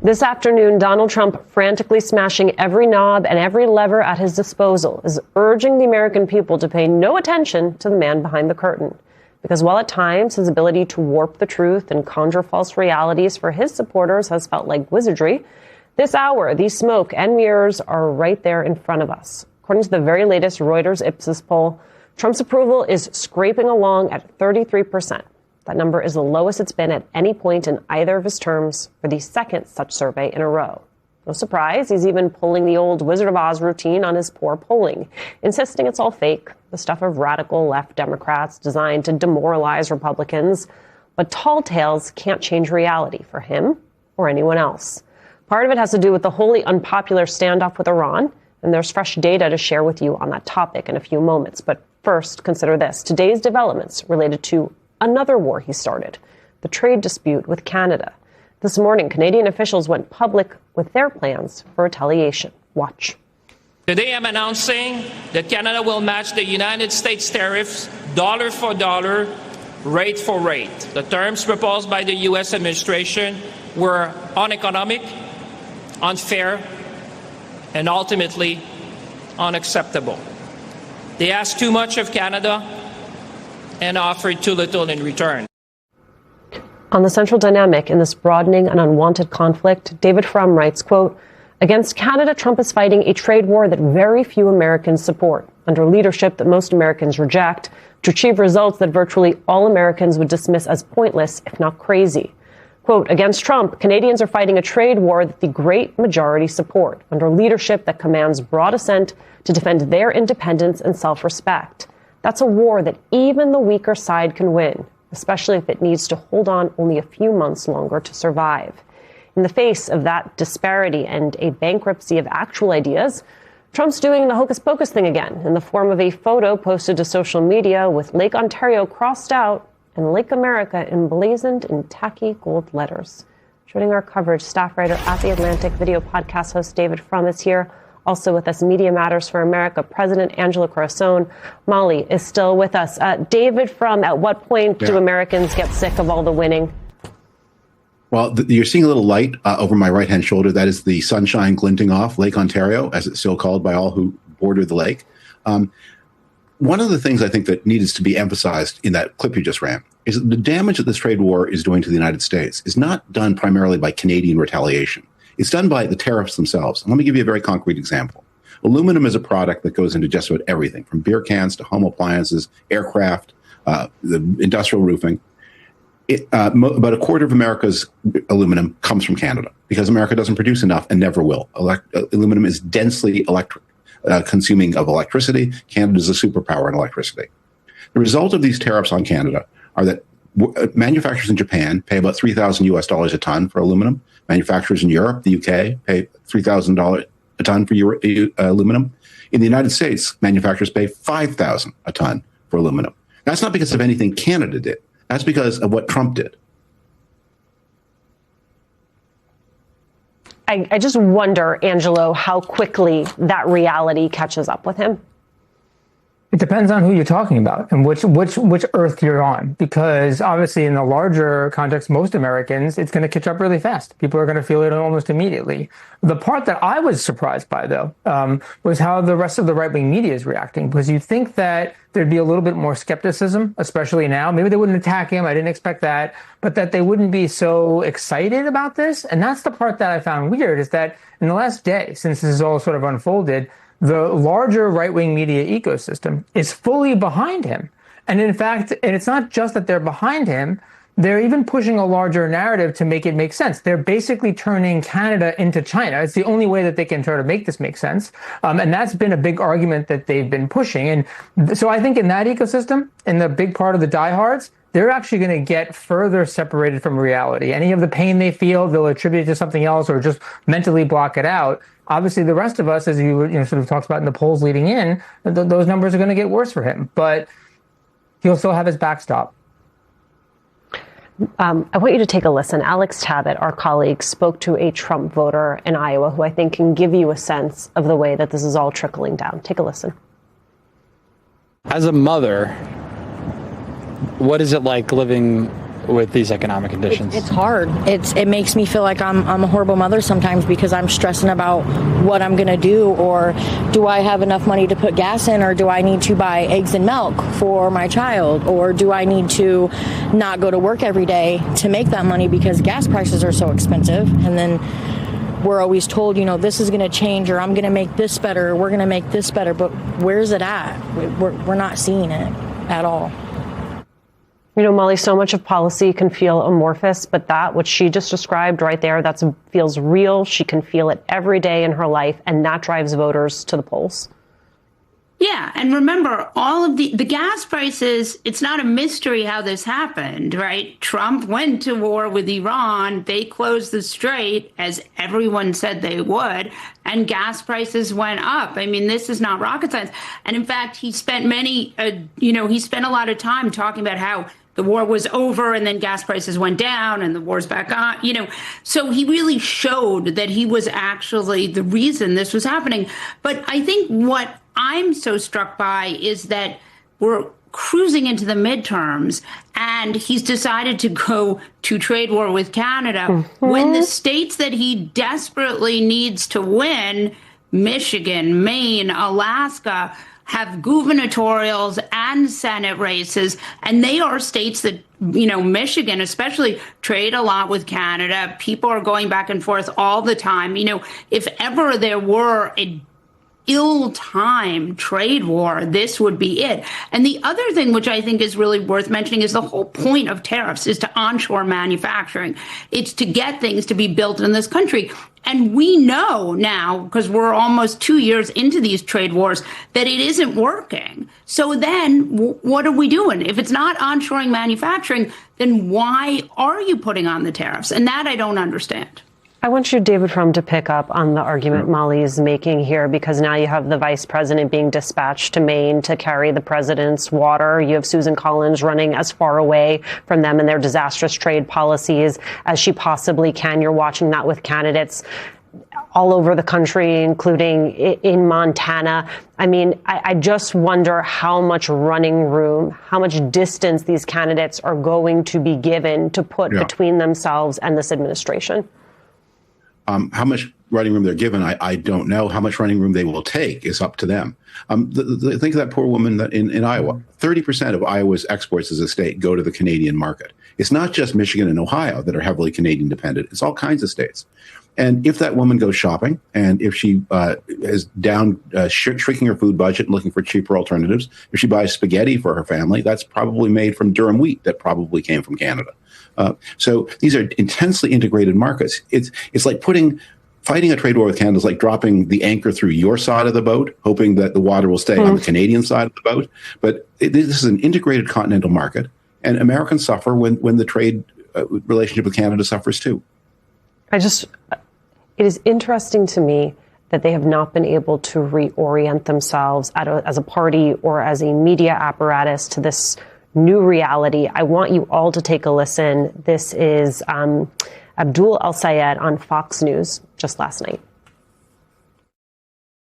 This afternoon, Donald Trump, frantically smashing every knob and every lever at his disposal, is urging the American people to pay no attention to the man behind the curtain. Because while at times his ability to warp the truth and conjure false realities for his supporters has felt like wizardry, this hour, these smoke and mirrors are right there in front of us. According to the very latest Reuters Ipsos poll, Trump's approval is scraping along at 33%. That number is the lowest it's been at any point in either of his terms for the second such survey in a row. No surprise, he's even pulling the old Wizard of Oz routine on his poor polling, insisting it's all fake, the stuff of radical left Democrats designed to demoralize Republicans. But tall tales can't change reality for him or anyone else. Part of it has to do with the wholly unpopular standoff with Iran, and there's fresh data to share with you on that topic in a few moments. But first, consider this. Today's developments related to another war he started, the trade dispute with Canada. This morning, Canadian officials went public with their plans for retaliation. Watch. Today, I'm announcing that Canada will match the United States tariffs dollar for dollar, rate for rate. The terms proposed by the U.S. administration were uneconomic, unfair, and ultimately unacceptable. They asked too much of Canada and offered too little in return. On the central dynamic in this broadening and unwanted conflict, David Frum writes, quote, "Against Canada, Trump is fighting a trade war that very few Americans support, under leadership that most Americans reject, to achieve results that virtually all Americans would dismiss as pointless, if not crazy. Quote, against Trump, Canadians are fighting a trade war that the great majority support, under leadership that commands broad assent to defend their independence and self-respect. That's a war that even the weaker side can win, especially if it needs to hold on only a few months longer to survive." In the face of that disparity and a bankruptcy of actual ideas, Trump's doing the hocus pocus thing again in the form of a photo posted to social media with Lake Ontario crossed out and Lake America emblazoned in tacky gold letters. Joining our coverage, staff writer at The Atlantic, video podcast host David Frum is here. Also with us, Media Matters for America President Angela Corazon. Molly is still with us. David Frum, at what point do Americans get sick of all the winning? Well, you're seeing a little light over my right-hand shoulder. That is the sunshine glinting off Lake Ontario, as it's still called by all who border the lake. One of the things I think that needs to be emphasized in that clip you just ran is that the damage that this trade war is doing to the United States is not done primarily by Canadian retaliation. It's done by the tariffs themselves. And let me give you a very concrete example. Aluminum is a product that goes into just about everything, from beer cans to home appliances, aircraft, the industrial roofing. About a quarter of America's aluminum comes from Canada because America doesn't produce enough and never will. Aluminum is densely consuming of electricity. Canada is a superpower in electricity. The result of these tariffs on Canada are that manufacturers in Japan pay about $3,000 a ton for aluminum. Manufacturers in Europe, the UK, pay $3,000 a ton for aluminum. In the United States, manufacturers pay $5,000 a ton for aluminum. That's not because of anything Canada did. That's because of what Trump did. I just wonder, Angelo, how quickly that reality catches up with him. It depends on who you're talking about and which earth you're on, because obviously in the larger context, most Americans, it's going to catch up really fast. People are going to feel it almost immediately. The part that I was surprised by, though, was how the rest of the right-wing media is reacting, because you think that there'd be a little bit more skepticism, especially now. Maybe they wouldn't attack him. I didn't expect that, but that they wouldn't be so excited about this. And that's the part that I found weird, is that in the last day, since this is all sort of unfolded, the larger right-wing media ecosystem is fully behind him. And in fact, and it's not just that they're behind him, they're even pushing a larger narrative to make it make sense. They're basically turning Canada into China. It's the only way that they can try to make this make sense. And that's been a big argument that they've been pushing. And so I think in that ecosystem, in the big part of the diehards, they're actually going to get further separated from reality. Any of the pain they feel, they'll attribute it to something else or just mentally block it out. Obviously, the rest of us, as you sort of talked about in the polls leading in, those numbers are going to get worse for him. But he'll still have his backstop. I want you to take a listen. Alex Tabbitt, our colleague, spoke to a Trump voter in Iowa who I think can give you a sense of the way that this is all trickling down. Take a listen. As a mother, what is it like living with these economic conditions? It's hard. It makes me feel like I'm a horrible mother sometimes because I'm stressing about what I'm going to do, or do I have enough money to put gas in, or do I need to buy eggs and milk for my child, or do I need to not go to work every day to make that money because gas prices are so expensive. And then we're always told, this is going to change, or I'm going to make this better, or we're going to make this better. But where's it at? We're not seeing it at all. Molly, so much of policy can feel amorphous, but that, what she just described right there, that feels real. She can feel it every day in her life, and that drives voters to the polls. Yeah. And remember, all of the gas prices, it's not a mystery how this happened, right? Trump went to war with Iran. They closed the strait, as everyone said they would, and gas prices went up. I mean, this is not rocket science. And in fact, he spent he spent a lot of time talking about how the war was over and then gas prices went down and the war's back on, So he really showed that he was actually the reason this was happening. But I think what I'm so struck by is that we're cruising into the midterms and he's decided to go to trade war with Canada when the states that he desperately needs to win, Michigan, Maine, Alaska, have gubernatorials and Senate races, and they are states that, Michigan especially, trade a lot with Canada. People are going back and forth all the time. If ever there were a ill-timed trade war, this would be it. And the other thing which I think is really worth mentioning is the whole point of tariffs is to onshore manufacturing. It's to get things to be built in this country. And we know now, because we're almost 2 years into these trade wars, that it isn't working. So then what are we doing? If it's not onshoring manufacturing, then why are you putting on the tariffs? And that I don't understand. I want you, David Frum, to pick up on the argument Molly is making here, because now you have the vice president being dispatched to Maine to carry the president's water. You have Susan Collins running as far away from them and their disastrous trade policies as she possibly can. You're watching that with candidates all over the country, including in Montana. I mean, I just wonder how much running room, how much distance these candidates are going to be given to put between themselves and this administration. How much running room they're given, I don't know. How much running room they will take is up to them. Think of that poor woman in Iowa. 30% of Iowa's exports as a state go to the Canadian market. It's not just Michigan and Ohio that are heavily Canadian dependent. It's all kinds of states. And if that woman goes shopping, and if she is down shrinking her food budget and looking for cheaper alternatives, if she buys spaghetti for her family, that's probably made from durum wheat that probably came from Canada. So these are intensely integrated markets. It's like fighting a trade war with Canada is like dropping the anchor through your side of the boat, hoping that the water will stay on the Canadian side of the boat. But this is an integrated continental market, and Americans suffer when the trade relationship with Canada suffers too. It is interesting to me that they have not been able to reorient themselves as a party or as a media apparatus to this new reality. I want you all to take a listen. This is Abdul El-Sayed on Fox News just last night.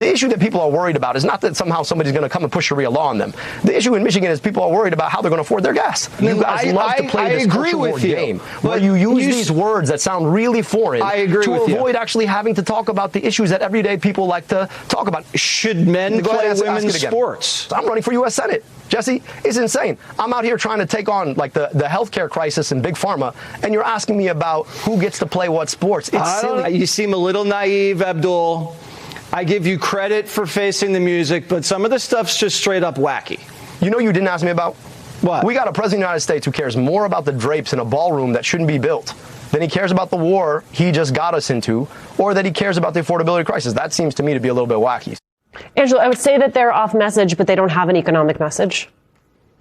The issue that people are worried about is not that somehow somebody's going to come and push Sharia law on them. The issue in Michigan is people are worried about how they're going to afford their gas. You guys love to play this culture war game where you use these words that sound really foreign to avoid actually having to talk about the issues that everyday people like to talk about. Should men play women's sports? I'm running for U.S. Senate. Jesse, it's insane. I'm out here trying to take on like the healthcare crisis in big pharma, and you're asking me about who gets to play what sports. It's silly. You seem a little naive, Abdul. I give you credit for facing the music, but some of the stuff's just straight up wacky. You know you didn't ask me about? What? We got a president of the United States who cares more about the drapes in a ballroom that shouldn't be built than he cares about the war he just got us into, or that he cares about the affordability crisis. That seems to me to be a little bit wacky. Angela, I would say that they're off message, but they don't have an economic message.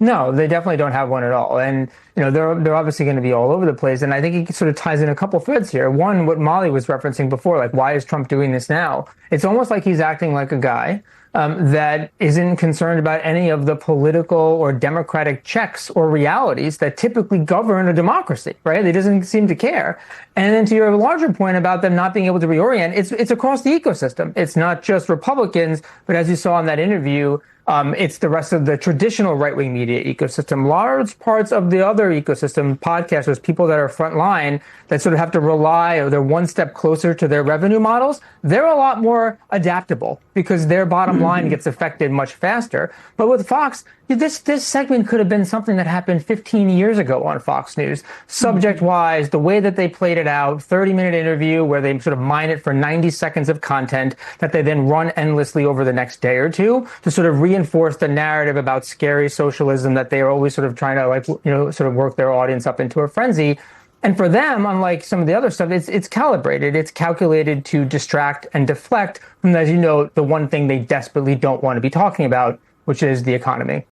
No, they definitely don't have one at all. And, they're obviously going to be all over the place. And I think it sort of ties in a couple threads here. One, what Molly was referencing before, like, why is Trump doing this now? It's almost like he's acting like a guy that isn't concerned about any of the political or democratic checks or realities that typically govern a democracy, right? He doesn't seem to care. And then to your larger point about them not being able to reorient, it's across the ecosystem. It's not just Republicans, but as you saw in that interview It's the rest of the traditional right-wing media ecosystem. Large parts of the other ecosystem, podcasters, people that are frontline, that sort of have to rely, or they're one step closer to their revenue models, they're a lot more adaptable because their bottom line gets affected much faster. But with Fox, this segment could have been something that happened 15 years ago on Fox News. Subject-wise, the way that they played it out, 30-minute interview where they sort of mine it for 90 seconds of content that they then run endlessly over the next day or two to sort of reinforce the narrative about scary socialism that they are always sort of trying to sort of work their audience up into a frenzy. And for them, unlike some of the other stuff, it's calibrated. It's calculated to distract and deflect from, as you know, the one thing they desperately don't want to be talking about, which is the economy.